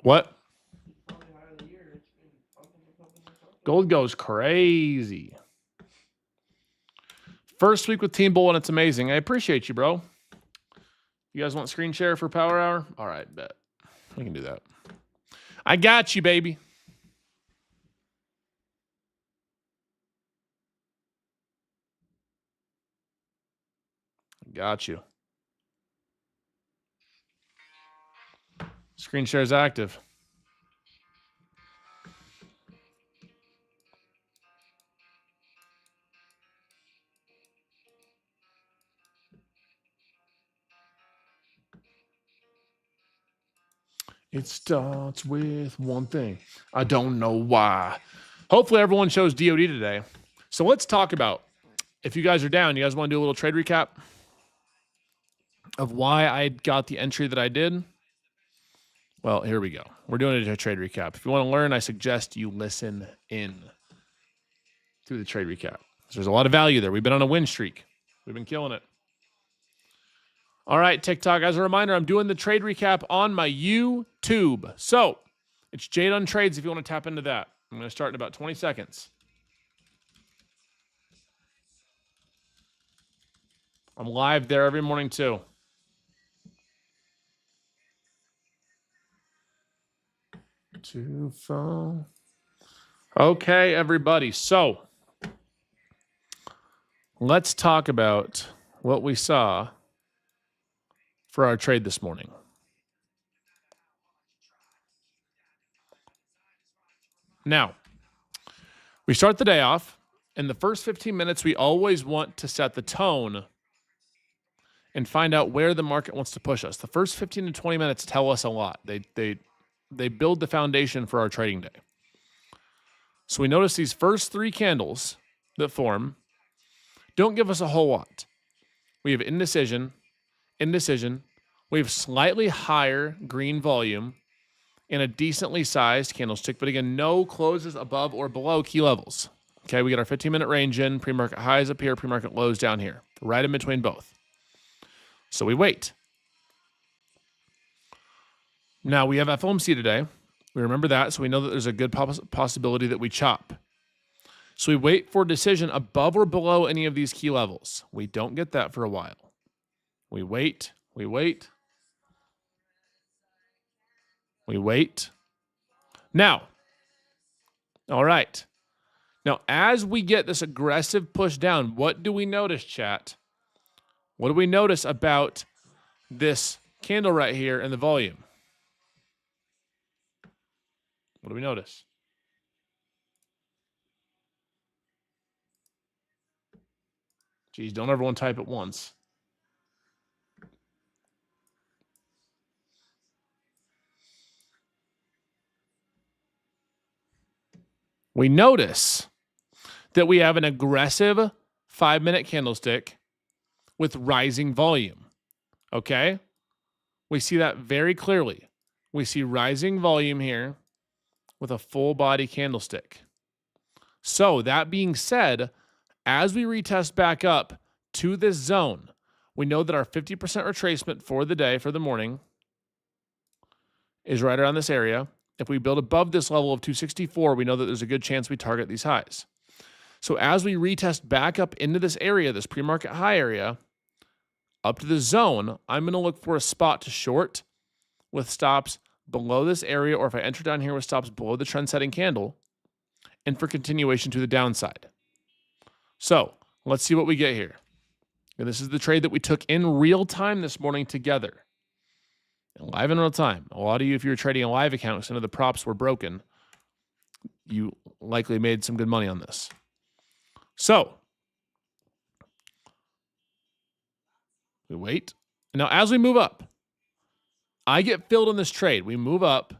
What? Gold goes crazy. First week with Team Bull, and it's amazing. I appreciate you, bro. You guys want screen share for Power Hour? All right, bet. We can do that. I got you, baby. Got you. Screen share is active. It starts with one thing. I don't know why. Hopefully everyone shows DOD today. So let's talk about, if you guys are down, you guys want to do a little trade recap of why I got the entry that I did? Well, here we go. We're doing a trade recap. If you want to learn, I suggest you listen in through the trade recap. There's a lot of value there. We've been on a win streak. We've been killing it. All right, TikTok, as a reminder, I'm doing the trade recap on my YouTube. So it's Jdun Trades if you want to tap into that. I'm going to start in about 20 seconds. I'm live there every morning too. Okay, everybody. So let's talk about what we saw for our trade this morning. Now, we start the day off. In the first 15 minutes, we always want to set the tone and find out where the market wants to push us. The first 15 to 20 minutes tell us a lot. They build the foundation for our trading day. So we notice these first three candles that form don't give us a whole lot. We have indecision. We have slightly higher green volume and a decently sized candlestick, but again, no closes above or below key levels. Okay, we get our 15-minute range in, pre-market highs up here, pre-market lows down here, right in between both. So we wait. Now we have FOMC today. We remember that, so we know that there's a good possibility that we chop. So we wait for a decision above or below any of these key levels. We don't get that for a while. We wait. Now, all right. Now, as we get this aggressive push down, what do we notice, chat? What do we notice about this candle right here and the volume? What do we notice? Geez, don't everyone type at once. We notice that we have an aggressive 5-minute candlestick with rising volume. Okay? We see that very clearly. We see rising volume here with a full body candlestick. So that being said, as we retest back up to this zone, we know that our 50% retracement for the day, for the morning, is right around this area. If we build above this level of 264, we know that there's a good chance we target these highs. So as we retest back up into this area, this pre-market high area, up to the zone, I'm going to look for a spot to short with stops below this area, or if I enter down here with stops below the trend-setting candle, and for continuation to the downside. So let's see what we get here. And this is the trade that we took in real time this morning together. Live in real time. A lot of you, if you were trading a live account, some of the props were broken, you likely made some good money on this. So we wait. Now, as we move up, I get filled in this trade. We move up,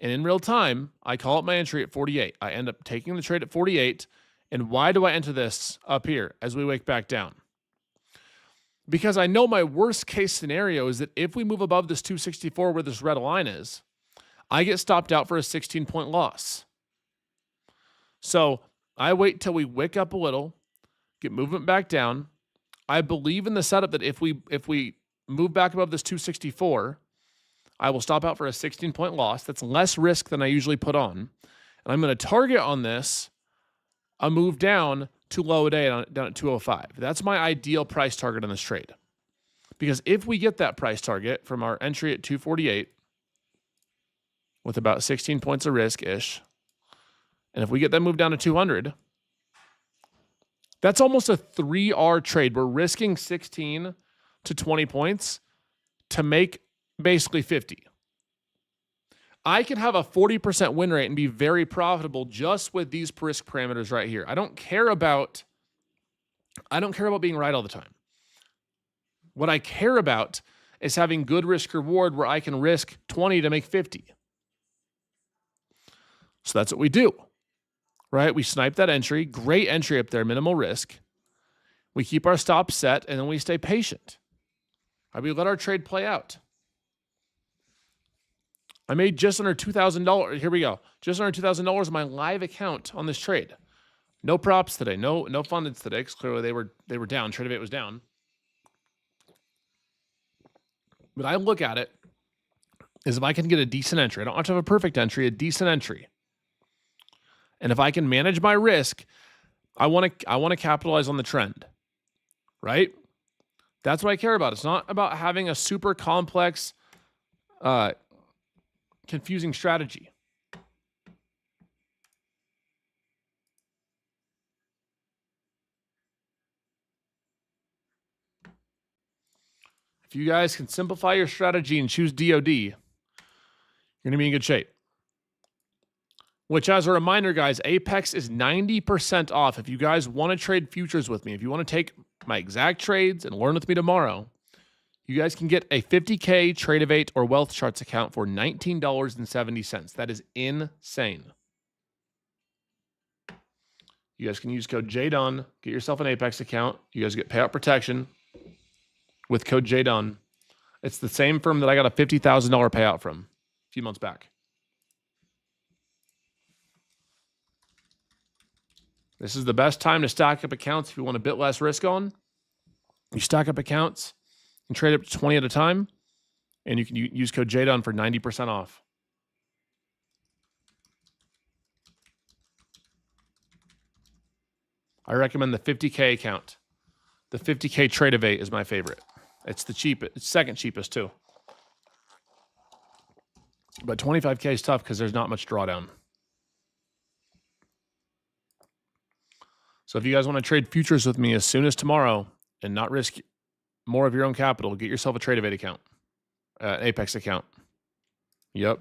and in real time, I call up my entry at 48. I end up taking the trade at 48. And why do I enter this up here as we wake back down? Because I know my worst case scenario is that if we move above this 264 where this red line is, I get stopped out for a 16-point loss. So I wait till we wick up a little, get movement back down. I believe in the setup that if we move back above this 264, I will stop out for a 16-point loss. That's less risk than I usually put on. And I'm going to target on this a move down to low day down at 205. That's my ideal price target on this trade. Because if we get that price target from our entry at 248 with about 16 points of risk-ish, and if we get that move down to 200, that's almost a 3R trade. We're risking 16 to 20 points to make basically 50. I can have a 40% win rate and be very profitable just with these risk parameters right here. I don't care about being right all the time. What I care about is having good risk reward where I can risk 20 to make 50. So that's what we do, right? We snipe that entry, great entry up there, minimal risk. We keep our stop set, and then we stay patient. We let our trade play out. I made just under $2,000. Here we go. Just under $2,000 in my live account on this trade. No props today. No fundeds today because clearly they were down. Trade of 8 was down. But I look at it as if I can get a decent entry. I don't have to have a perfect entry, a decent entry. And if I can manage my risk, I want to capitalize on the trend, right? That's what I care about. It's not about having a super complex, confusing strategy. If you guys can simplify your strategy and choose DOD, you're going to be in good shape. Which, as a reminder, guys, Apex is 90% off. If you guys want to trade futures with me, if you want to take my exact trades and learn with me tomorrow, you guys can get a 50K Trade of 8 or Wealth Charts account for $19.70. That is insane. You guys can use code Jdun, get yourself an Apex account. You guys get payout protection with code Jdun. It's the same firm that I got a $50,000 payout from a few months back. This is the best time to stack up accounts if you want a bit less risk on. You stack up accounts and trade up to 20 at a time, and you can use code Jdun for 90% off. I recommend the 50K account. The 50K Trade of 8 is my favorite. It's the cheapest. It's second cheapest too. But 25K is tough because there's not much drawdown. So if you guys want to trade futures with me as soon as tomorrow and not risk more of your own capital, get yourself a Trade of 8 account, Apex account. Yep.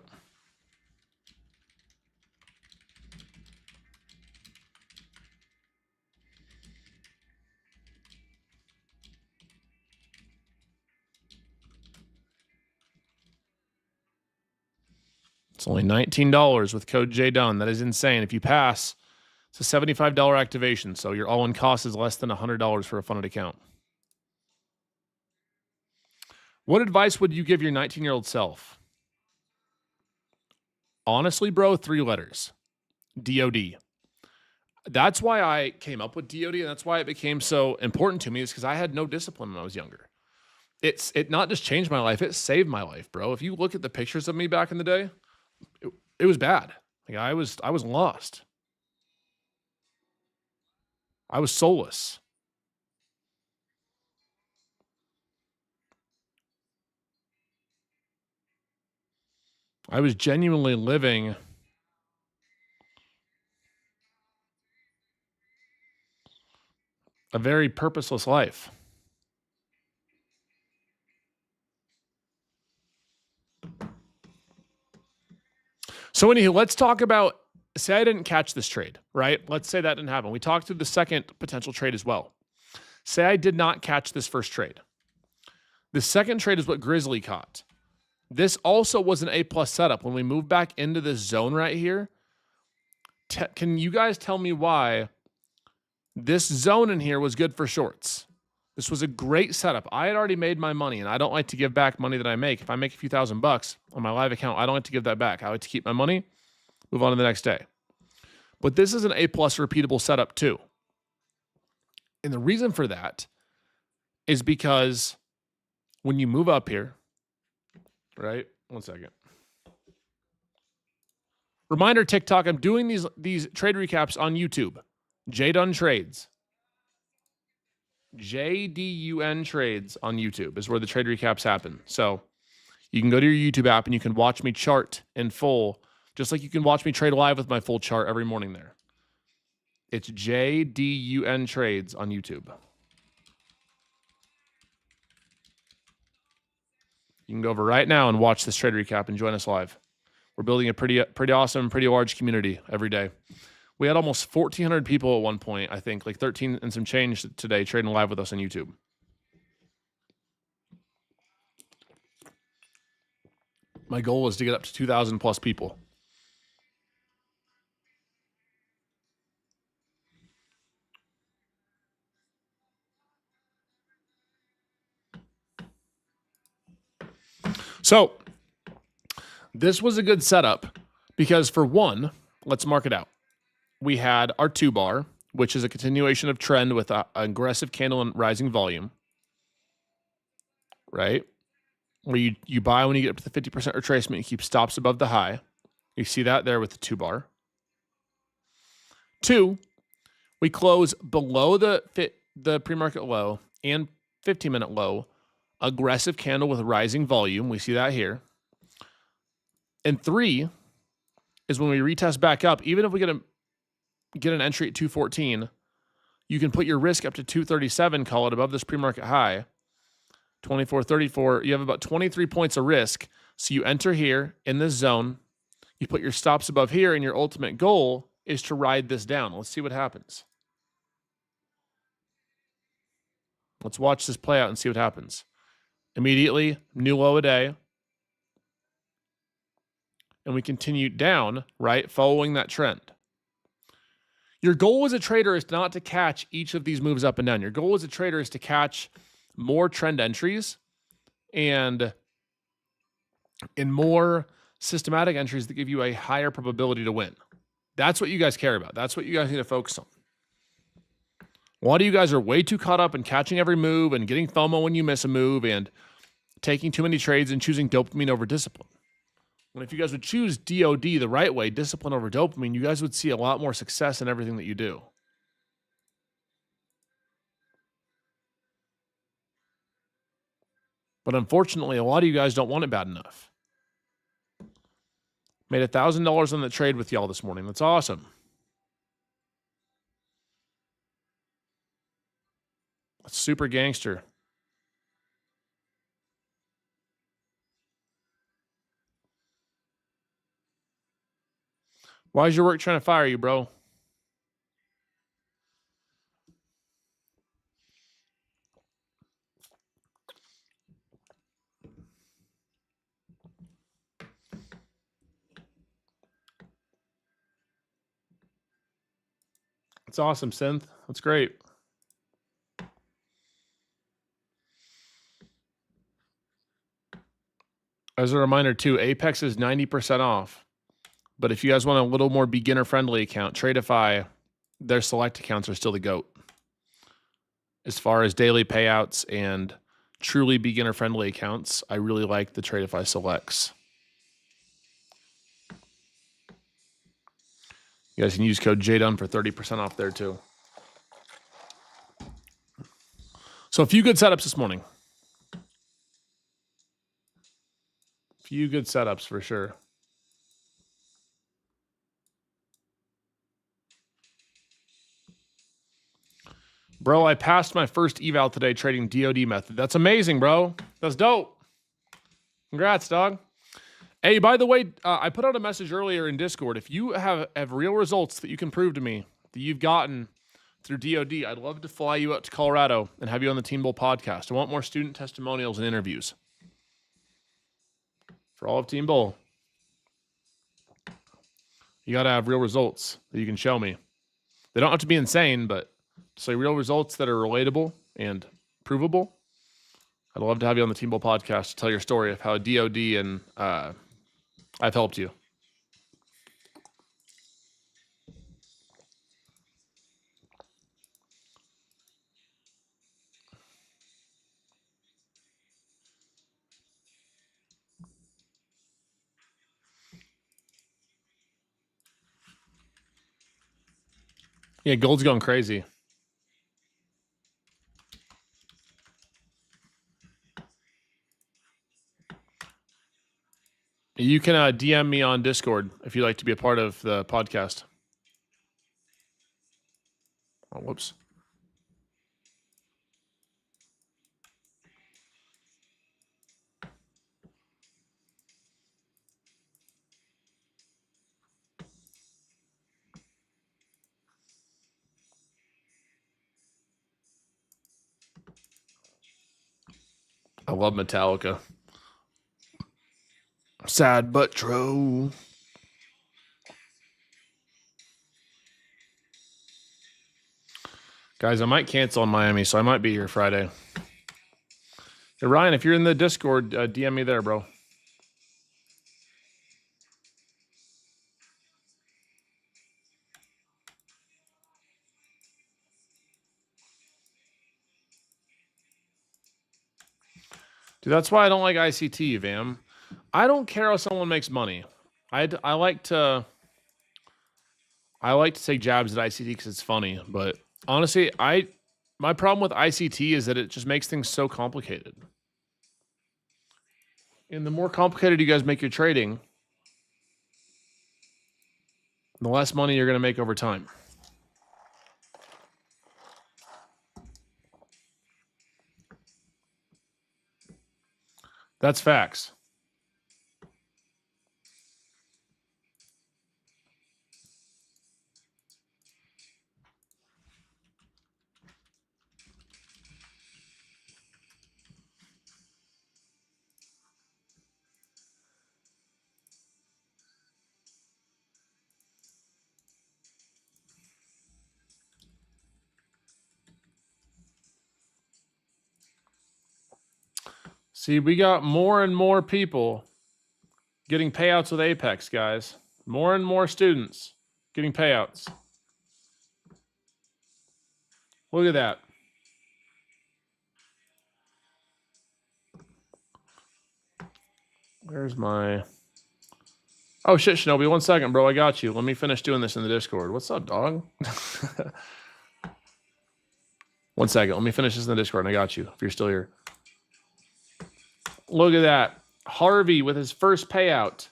It's only $19 with code Jdun. That is insane. If you pass, it's a $75 activation, so your all-in cost is less than $100 for a funded account. What advice would you give your 19-year-old self? Honestly, bro, 3 letters. DOD. That's why I came up with DOD, and that's why it became so important to me, is because I had no discipline when I was younger. It not just changed my life, it saved my life, bro. If you look at the pictures of me back in the day, it was bad. Like I was lost. I was soulless. I was genuinely living a very purposeless life. So anywho, let's talk about, say I didn't catch this trade, right? Let's say that didn't happen. We talked through the second potential trade as well. Say I did not catch this first trade. The second trade is what Grizzly caught. This also was an A+ setup. When we move back into this zone right here, can you guys tell me why this zone in here was good for shorts? This was a great setup. I had already made my money, and I don't like to give back money that I make. If I make a few $1,000 on my live account, I don't like to give that back. I like to keep my money, move on to the next day. But this is an A+ repeatable setup too. And the reason for that is because when you move up here, right? 1 second. Reminder, TikTok, I'm doing these trade recaps on YouTube. Jdun Trades. JDUN Trades on YouTube is where the trade recaps happen. So you can go to your YouTube app and you can watch me chart in full, just like you can watch me trade live with my full chart every morning there. It's JDUN Trades on YouTube. You can go over right now and watch this trade recap and join us live. We're building a pretty awesome, pretty large community every day. We had almost 1,400 people at one point, I think, like 13 and some change today trading live with us on YouTube. My goal is to get up to 2,000 plus people. So this was a good setup because, for one, let's mark it out. We had our 2-bar, which is a continuation of trend with an aggressive candle and rising volume, right? Where you buy when you get up to the 50% retracement, you keep stops above the high. You see that there with the 2-bar. 2, we close below the pre-market low and 15-minute low, aggressive candle with rising volume. We see that here. And 3 is when we retest back up. Even if we get an entry at 214, you can put your risk up to 237, call it above this pre-market high, 24.34. You have about 23 points of risk. So you enter here in this zone. You put your stops above here, and your ultimate goal is to ride this down. Let's see what happens. Let's watch this play out and see what happens. Immediately, new low a day. And we continue down, right, following that trend. Your goal as a trader is not to catch each of these moves up and down. Your goal as a trader is to catch more trend entries and in more systematic entries that give you a higher probability to win. That's what you guys care about. That's what you guys need to focus on. A lot of you guys are way too caught up in catching every move and getting FOMO when you miss a move and taking too many trades and choosing dopamine over discipline. When if you guys would choose DOD the right way, discipline over dopamine, you guys would see a lot more success in everything that you do. But unfortunately, a lot of you guys don't want it bad enough. Made $1,000 on the trade with y'all this morning. That's awesome. That's super gangster. Why is your work trying to fire you, bro? That's awesome, Synth. That's great. As a reminder, too, Apex is 90% off. But if you guys want a little more beginner-friendly account, Tradeify, their select accounts are still the GOAT. As far as daily payouts and truly beginner-friendly accounts, I really like the Tradeify Selects. You guys can use code JDUN for 30% off there, too. So a few good setups this morning. Few good setups for sure. Bro, I passed my first eval today trading DOD method. That's amazing, bro. That's dope. Congrats, dog. Hey, by the way, I put out a message earlier in Discord. If you have real results that you can prove to me that you've gotten through DOD, I'd love to fly you out to Colorado and have you on the Team Bull podcast. I want more student testimonials and interviews for all of Team Bull. You got to have real results that you can show me. They don't have to be insane, but say real results that are relatable and provable. I'd love to have you on the Team Bull podcast to tell your story of how DOD and I've helped you. Yeah, gold's going crazy. You can DM me on Discord if you'd like to be a part of the podcast. Oh, whoops. I love Metallica. Sad but true. Guys, I might cancel in Miami, so I might be here Friday. Hey, Ryan, if you're in the Discord, DM me there, bro. Dude, that's why I don't like ICT, Vam. I don't care how someone makes money. I like to take jabs at ICT because it's funny, but honestly, my problem with ICT is that it just makes things so complicated. And the more complicated you guys make your trading, the less money you're going to make over time. That's facts. See, we got more and more people getting payouts with Apex, guys. More and more students getting payouts. Look at that. Where's my... Oh, shit, Shinobi. 1 second, bro. I got you. Let me finish doing this in the Discord. What's up, dog? 1 second. Let me finish this in the Discord, and I got you, if you're still here. Look at that. Harvey with his first payout.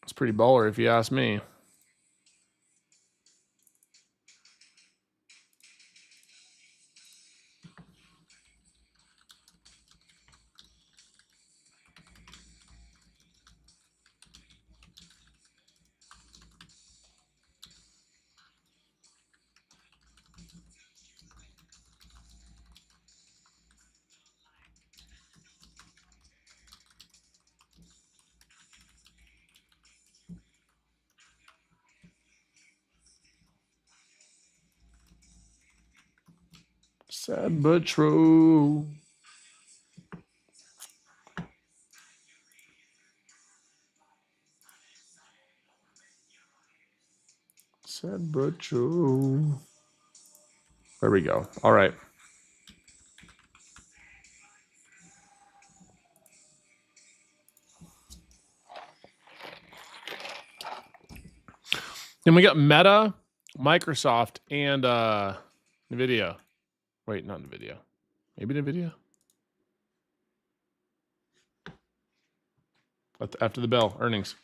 It's pretty baller, if you ask me. Sad but true. Sad but true. There we go. All right. Then we got Meta, Microsoft, and NVIDIA. Wait, not NVIDIA. Maybe NVIDIA? After the bell, earnings.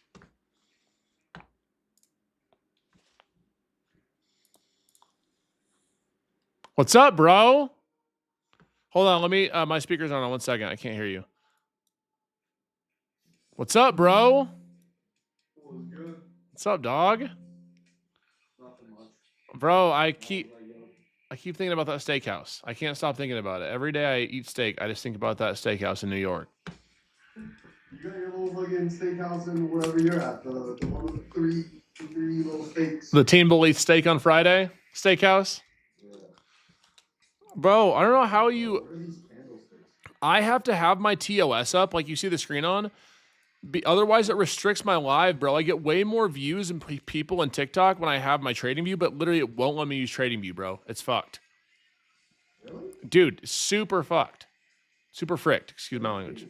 What's up, bro? Hold on, let me, my speaker's on 1 second. I can't hear you. What's up, bro? What's up, dog? Bro, I keep thinking about that steakhouse. I can't stop thinking about it. Every day I eat steak, I just think about that steakhouse in New York. You got your little fucking steakhouse in wherever you're at. The one with the three little steaks. The Teen Bull eats steak on Friday steakhouse. Yeah. Bro, I don't know how you. What are these candlesticks? I have to have my TOS up, like you see the screen on. Otherwise, it restricts my live, bro. I get way more views and people in TikTok when I have my trading view, but literally it won't let me use trading view, bro. It's fucked. Really? Dude, super fucked. Super fricked. Excuse my language.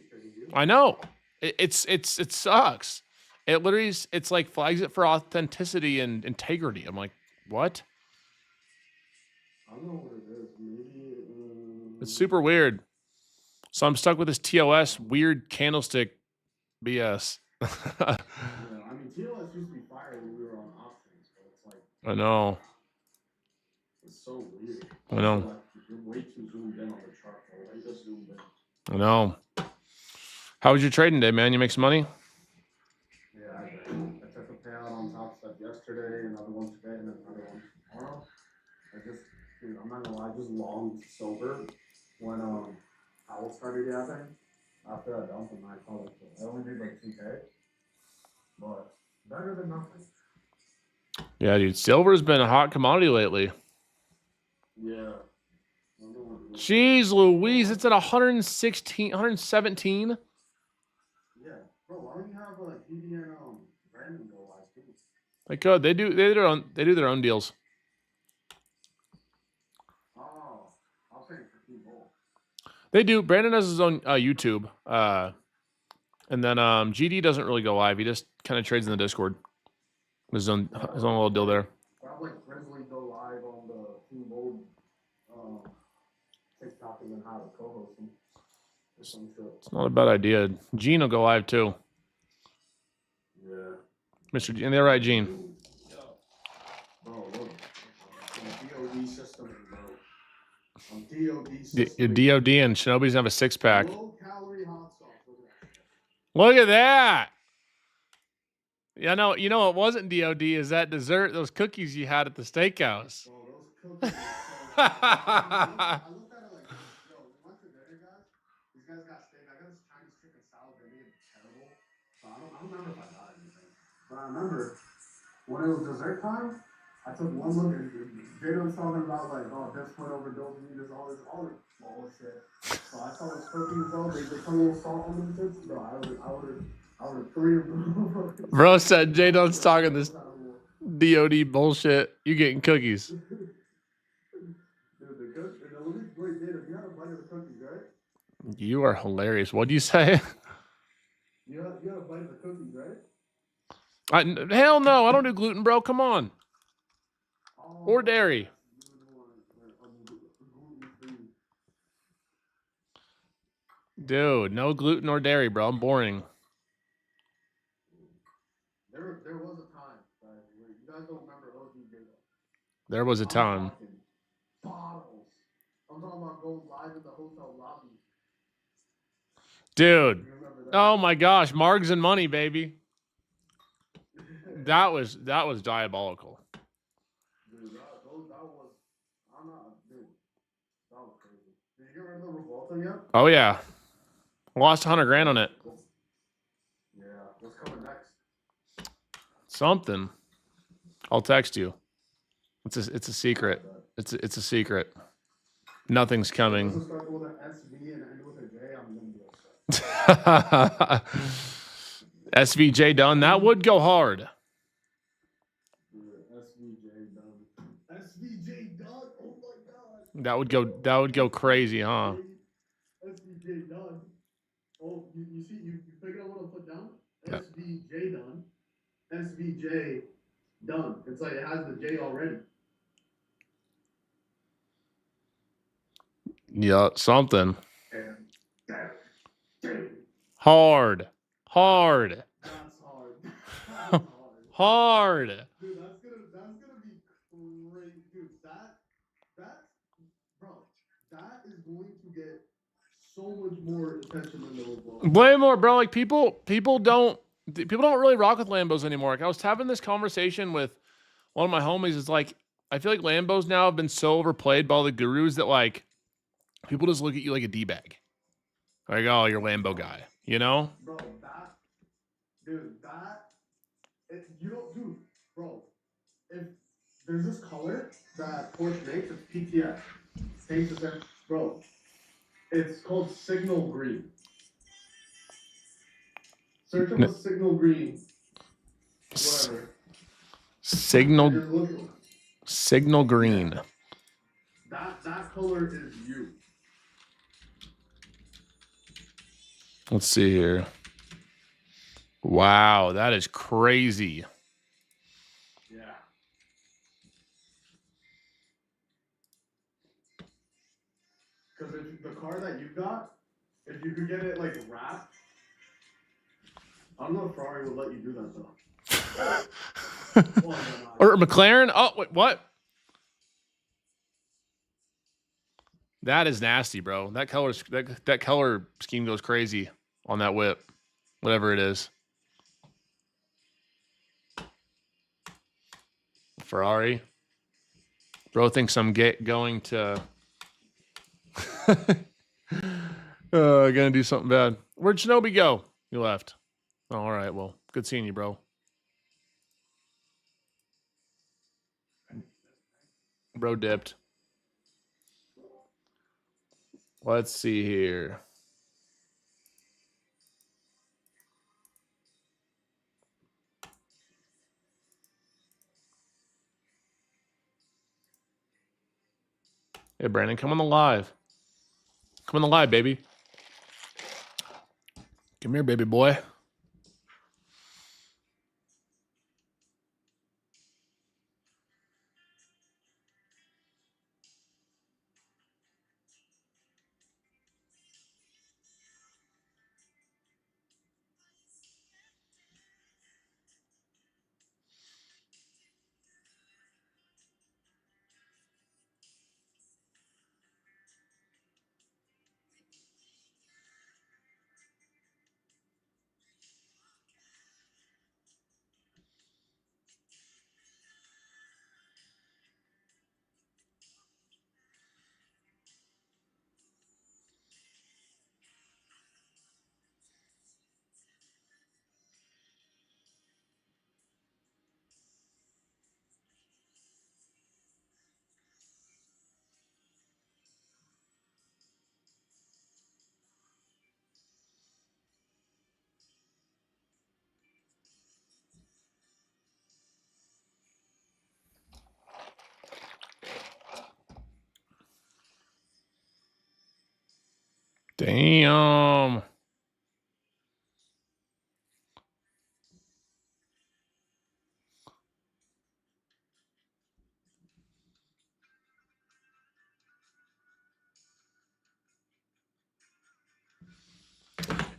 I know. It sucks. It literally it's like flags it for authenticity and integrity. I'm like, what? I don't know what it is. Maybe It's super weird. So I'm stuck with this TOS weird candlestick BS. yeah, I mean TOS used to be fire when we were on options, but it's like I know. it's so weird. I know. Like, you're way too zoomed in on the chart, bro. Like just zoomed in. I know. How was your trading day, man? You make some money? Yeah, I took a payout on Top Step yesterday, another one today, and then another one tomorrow. Dude, I'm not gonna lie, I just longed silver when Powell started yapping. After I dumped him, I called it. I only made like 2K, but better than nothing. Yeah, dude. Silver's been a hot commodity lately. Yeah. Jeez Louise, it's at 116, 117. Yeah, bro. Why don't you have DD and Brandon go live too? They could. They do their own deals. Oh, I'll say for Team Bowl. They do. Brandon has his own YouTube. And then GD doesn't really go live. He just kind of trades in the Discord. His own little deal there. I have like Grizzly go live on the Team Bowl TikTok and then have a co-host him. It's not a bad idea. Gene will go live too. Yeah. Mr. Gene, they're right, Gene. Bro, look. DOD system, bro. DOD system. Your DOD and Shinobi's gonna have a 6-pack. Low calorie hot sauce. Look at that. Yeah, no, you know what wasn't DOD is that dessert, those cookies you had at the steakhouse. Bro, those cookies. I looked at it like, yo, we went to dinner, guys. These guys got steak. I got this Chinese chicken salad. They made it terrible. So I don't remember if I got anything. But I remember when it was dessert time, I took one look at Jdun talking about like, oh, this point over dopamine, this all this bullshit. So I saw those cookies, bro. They put a little salt on them too. Bro, I would have 3 of them. Bro said Jdun's talking this DOD bullshit. You getting cookies. Dude, the only great data, you had a bite of the cookies, right? You are hilarious. What'd you say? You had a bite of the cookies, right? Hell no, I don't do gluten, bro. Come on. Or dairy. Dude, no gluten or dairy, bro. I'm boring. There was a time, guys, where you guys don't remember OG data. There was a time. Bottles. I'm talking about going live in the hotel lobby. Dude. Oh my gosh, Margs and money, baby. That was diabolical. Dude, that was, I'm not, dude, that was crazy. Did you get rid of the Revolta yet? Oh yeah. Lost 100 grand on it. Yeah, what's coming next? Something. I'll text you. It's a secret. It's a secret. Nothing's coming. If it doesn't start with an SV and end with a J, I'm gonna be upset. SVJ done. That would go hard. SVJ done. SVJ done. Oh my god. That would go crazy, huh? SVJ done. Oh, you see, you figured out what I'll put down? Yep. SVJ done. SVJ done. It's like it has the J already. Yeah, something. Hard. Hard. That's hard. That's Hard. Dude, that's gonna be crazy. Dude, that is going to get so much more attention than the overall. Way more, bro. Like people don't really rock with Lambos anymore. Like I was having this conversation with one of my homies. It's like I feel like Lambos now have been so overplayed by all the gurus that like people just look at you like a D-bag. Like, oh, you're Lambo guy, you know? Bro, bro, if there's this color that Porsche makes, it's PTS. Takes the bro, it's called Signal Green. Search up a Signal Green. Whatever. Signal Green. Yeah. That color is you. Let's see here. Wow, that is crazy. Yeah. Because the car that you got, if you could get it like wrapped, I don't know if Ferrari would let you do that though. Well, Or McLaren? Oh, wait, what? That is nasty, bro. That color scheme goes crazy on that whip, whatever it is. Ferrari. Bro thinks I'm going to gonna do something bad. Where'd Shinobi go? You left. Oh, all right. Well, good seeing you, bro. Bro dipped. Let's see here. Hey, Brandon, come on the live. Come on the live, baby. Come here, baby boy. Damn.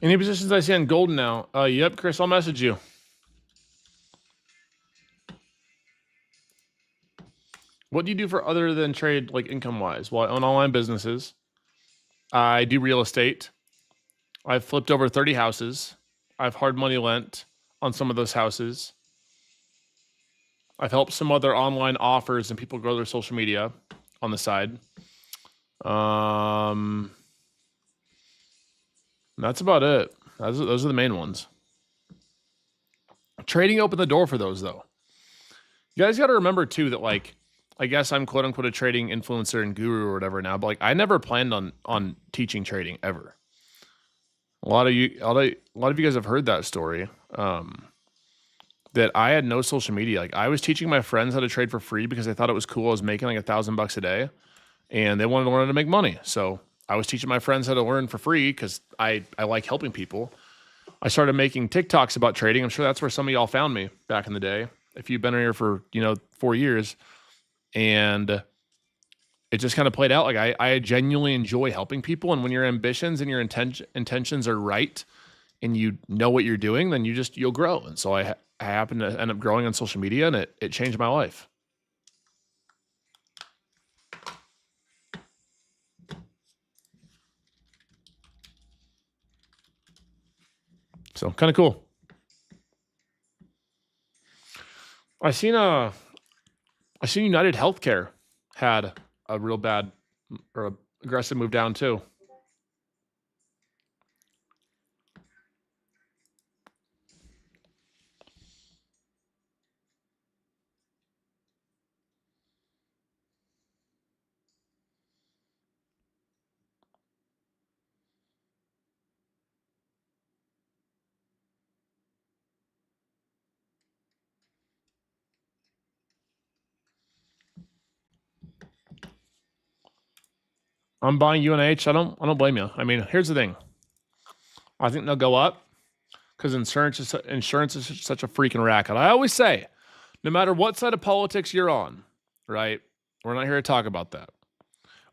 Any positions I see on golden now? Yep, Chris, I'll message you. What do you do for other than trade, like income-wise? Well, I own online businesses. I do real estate. I've flipped over 30 houses. I've hard money lent on some of those houses. I've helped some other online offers and people grow their social media on the side. That's about it. Those are the main ones. Trading opened the door for those, though. You guys got to remember, too, that, like, I guess I'm quote unquote a trading influencer and guru or whatever now, but like I never planned on teaching trading ever. A lot of you guys have heard that story. That I had no social media. Like I was teaching my friends how to trade for free because I thought it was cool. I was making like $1,000 a day, and they wanted to learn how to make money. So I was teaching my friends how to learn for free because I like helping people. I started making TikToks about trading. I'm sure that's where some of y'all found me back in the day. If you've been here for 4 years. And it just kind of played out. Like I genuinely enjoy helping people. And when your ambitions and your intentions are right and you know what you're doing, then you'll grow. And so I happened to end up growing on social media, and it changed my life. So kind of cool. I seen United Healthcare had a real bad or a aggressive move down too. I'm buying UNH. I don't blame you. I mean, here's the thing. I think they'll go up because insurance is such a freaking racket. I always say, no matter what side of politics you're on, right? We're not here to talk about that.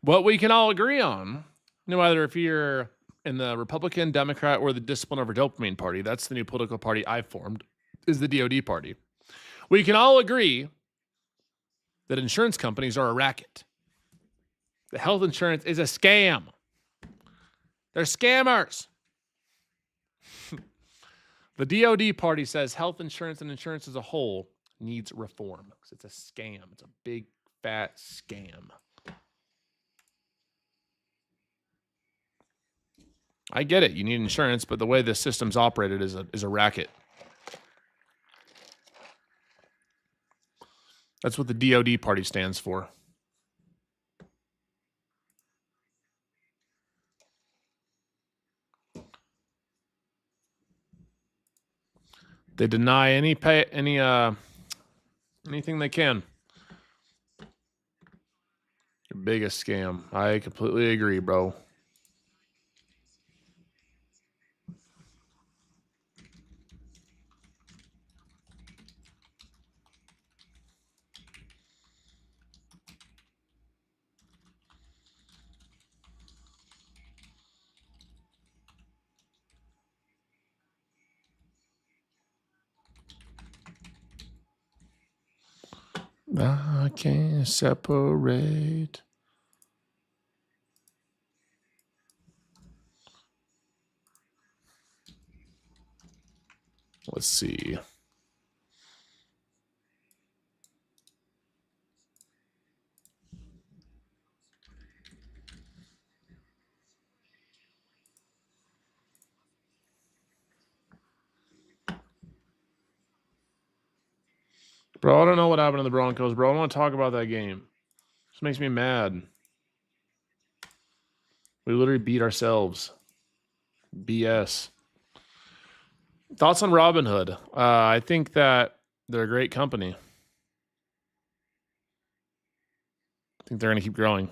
What we can all agree on, no matter if you're in the Republican, Democrat, or the discipline over dopamine party, that's the new political party I formed, is the DOD party. We can all agree that insurance companies are a racket. The health insurance is a scam. They're scammers. The DOD party says health insurance and insurance as a whole needs reform because it's a scam. It's a big, fat scam. I get it. You need insurance, but the way the system's operated is a racket. That's what the DOD party stands for. They deny anything they can. Your biggest scam. I completely agree, bro. I can't separate. Let's see. Bro, I don't know what happened to the Broncos, bro. I don't want to talk about that game. This makes me mad. We literally beat ourselves. BS. Thoughts on Robinhood? I think that they're a great company. I think they're going to keep growing.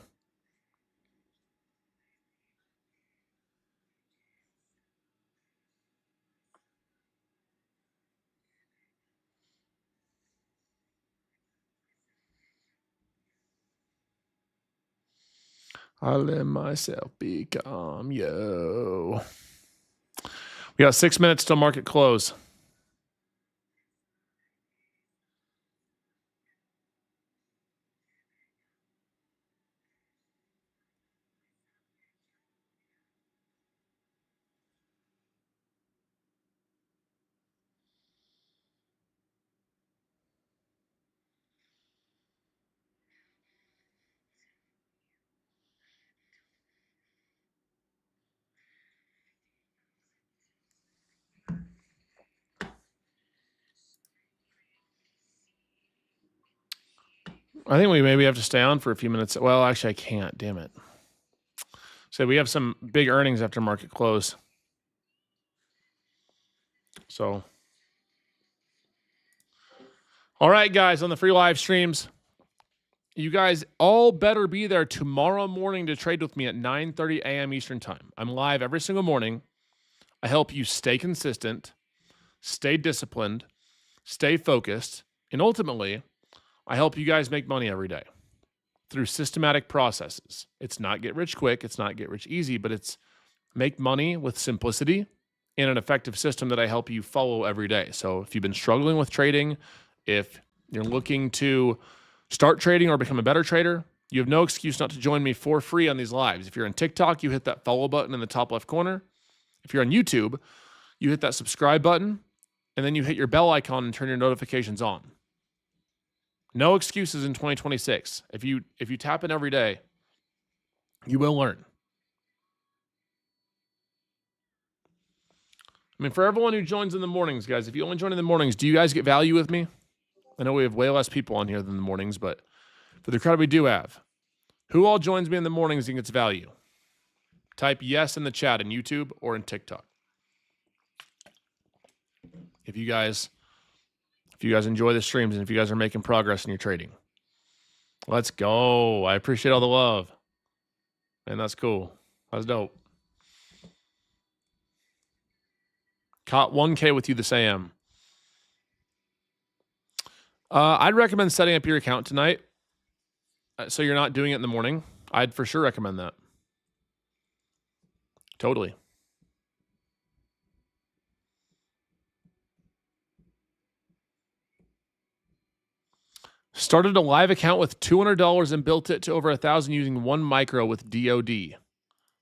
I let myself become yo. We got 6 minutes till market close. I think we maybe have to stay on for a few minutes. Well, actually, I can't. Damn it. So we have some big earnings after market close. So, all right, guys, on the free live streams, you guys all better be there tomorrow morning to trade with me at 9:30 a.m. Eastern time. I'm live every single morning. I help you stay consistent, stay disciplined, stay focused, and ultimately, I help you guys make money every day through systematic processes. It's not get rich quick, it's not get rich easy, but it's make money with simplicity in an effective system that I help you follow every day. So if you've been struggling with trading, if you're looking to start trading or become a better trader, you have no excuse not to join me for free on these lives. If you're on TikTok, you hit that follow button in the top left corner. If you're on YouTube, you hit that subscribe button, and then you hit your bell icon and turn your notifications on. No excuses in 2026. If you tap in every day, you will learn. I mean, for everyone who joins in the mornings, guys, if you only join in the mornings, do you guys get value with me? I know we have way less people on here than the mornings, but for the crowd we do have, who all joins me in the mornings and gets value? Type yes in the chat in YouTube or in TikTok. If you guys enjoy the streams and if you guys are making progress in your trading. Let's go. I appreciate all the love. Man, that's cool. That's dope. Caught 1K with you this AM. I'd recommend setting up your account tonight so you're not doing it in the morning. I'd for sure recommend that. Totally. Started a live account with $200 and built it to over 1,000 using 1 micro with DOD.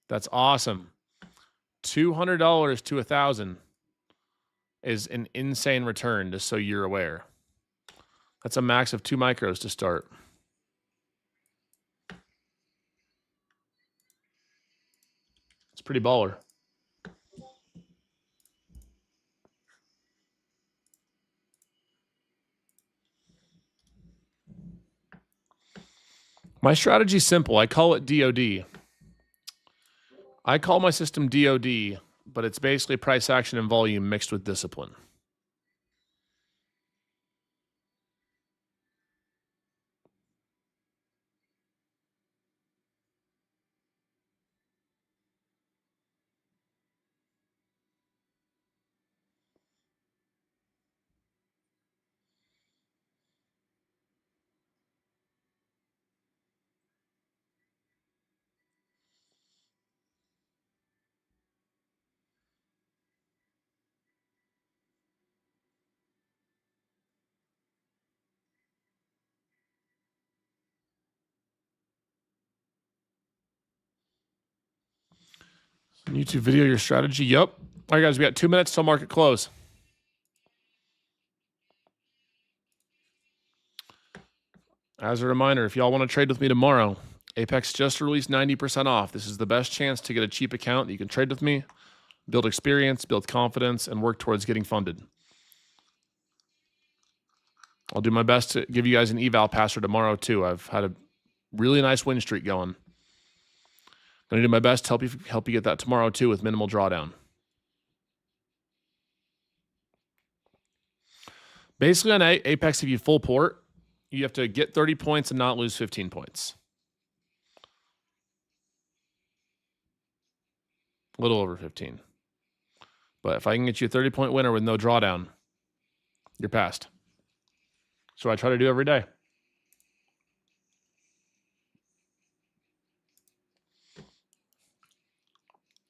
That's awesome. $200 to 1,000 is an insane return, just so you're aware. That's a max of 2 micros to start. It's pretty baller. My strategy is simple. I call it DOD. I call my system DOD, but it's basically price action and volume mixed with discipline. YouTube video, your strategy. Yep. All right, guys, we got 2 minutes till market close. As a reminder, if y'all want to trade with me tomorrow, Apex just released 90% off. This is the best chance to get a cheap account that you can trade with me, build experience, build confidence, and work towards getting funded. I'll do my best to give you guys an eval passer tomorrow, too. I've had a really nice win streak going. I'm going to do my best to help you get that tomorrow, too, with minimal drawdown. Basically, on Apex, if you full port, you have to get 30 points and not lose 15 points. A little over 15. But if I can get you a 30-point winner with no drawdown, you're passed. That's what I try to do every day.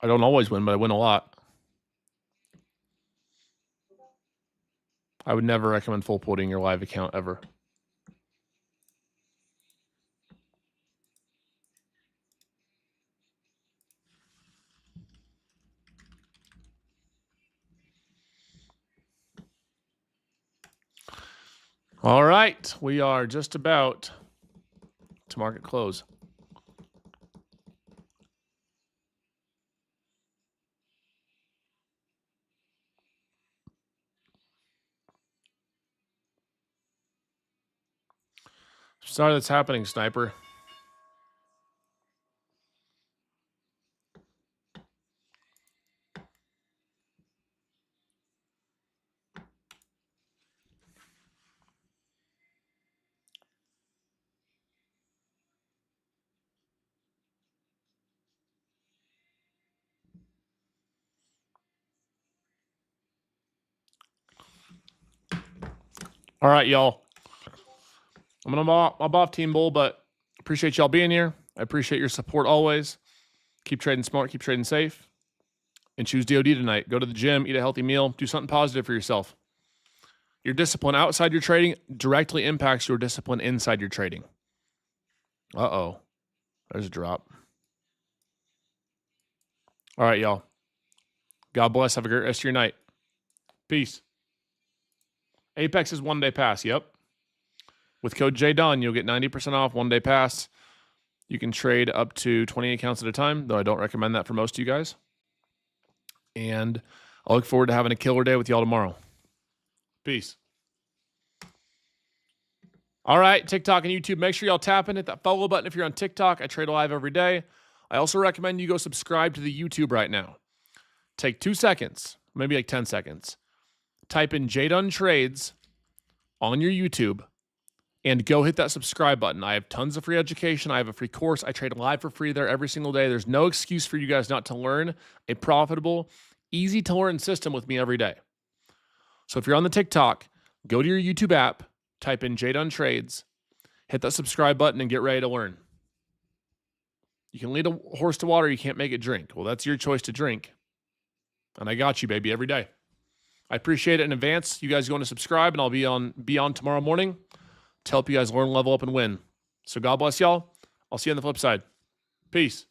I don't always win, but I win a lot. I would never recommend full porting your live account ever. All right, we are just about to market close. Sorry that's happening, Sniper. All right, y'all. I'm off Team Bull, but appreciate y'all being here. I appreciate your support always. Keep trading smart, keep trading safe, and choose DOD tonight. Go to the gym, eat a healthy meal, do something positive for yourself. Your discipline outside your trading directly impacts your discipline inside your trading. Uh-oh. There's a drop. All right, y'all. God bless. Have a great rest of your night. Peace. Apex is 1 day pass. Yep. With code Jdun, you'll get 90% off 1 day pass. You can trade up to 20 accounts at a time, though I don't recommend that for most of you guys. And I look forward to having a killer day with y'all tomorrow. Peace. All right, TikTok and YouTube, make sure y'all tap in, hit that follow button if you're on TikTok. I trade live every day. I also recommend you go subscribe to the YouTube right now. Take 2 seconds, maybe like 10 seconds. Type in Jdun Trades on your YouTube and go hit that subscribe button. I have tons of free education. I have a free course. I trade live for free there every single day. There's no excuse for you guys not to learn a profitable, easy to learn system with me every day. So if you're on the TikTok, go to your YouTube app, type in Jdun Trades, hit that subscribe button, and get ready to learn. You can lead a horse to water, you can't make it drink. Well, that's your choice to drink. And I got you, baby, every day. I appreciate it in advance. You guys going to subscribe, and I'll be on tomorrow morning to help you guys learn, level up, and win. So God bless y'all. I'll see you on the flip side. Peace.